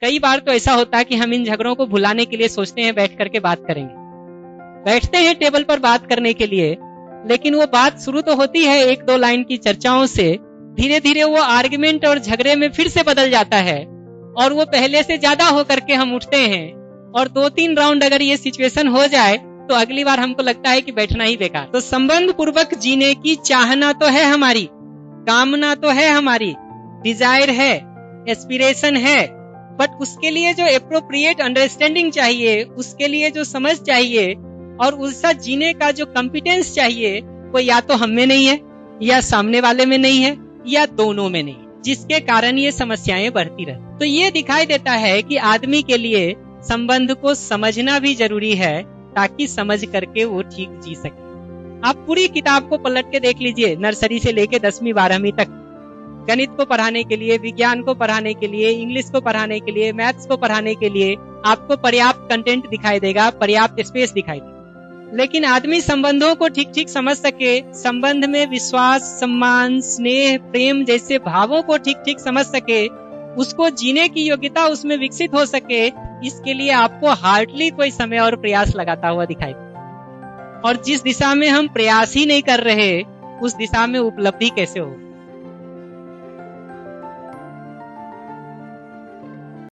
कई बार तो ऐसा होता है कि हम इन झगड़ों को भुलाने के लिए सोचते हैं बैठ करके बात करेंगे, बैठते हैं टेबल पर बात करने के लिए, लेकिन वो बात शुरू तो होती है एक दो लाइन की चर्चाओं से, धीरे धीरे वो आर्गुमेंट और झगड़े में फिर से बदल जाता है और वो पहले से ज्यादा होकर के हम उठते हैं। और 2-3 राउंड अगर ये सिचुएशन हो जाए तो अगली बार हमको लगता है कि बैठना ही बेकार। तो संबंध पूर्वक जीने की चाहना तो है हमारी, कामना तो है हमारी, डिजायर है, एस्पिरेशन है, बट उसके लिए जो एप्रोप्रिएट अंडरस्टैंडिंग चाहिए, उसके लिए जो समझ चाहिए और उसका जीने का जो कॉम्पिटेंस चाहिए, वो या तो हम में नहीं है, या सामने वाले में नहीं है, या दोनों में नहीं, जिसके कारण ये समस्याएं बढ़ती रहती। तो ये दिखाई देता है कि आदमी के लिए संबंध को समझना भी जरूरी है, ताकि समझ करके वो ठीक जी सके। आप पूरी किताब को पलट के देख लीजिए, नर्सरी से लेके 10वीं 12वीं तक, गणित को पढ़ाने के लिए, विज्ञान को पढ़ाने के लिए, इंग्लिश को पढ़ाने के लिए, मैथ्स को पढ़ाने के लिए आपको पर्याप्त कंटेंट दिखाई देगा, पर्याप्त स्पेस दिखाई देगा। लेकिन आदमी संबंधों को ठीक ठीक समझ सके, संबंध में विश्वास, सम्मान, स्नेह, प्रेम जैसे भावों को ठीक ठीक समझ सके, उसको जीने की योग्यता उसमें विकसित हो सके, इसके लिए आपको हार्डली कोई समय और प्रयास लगाता हुआ दिखाई देगा। और जिस दिशा में हम प्रयास ही नहीं कर रहे, उस दिशा में उपलब्धि कैसे हो।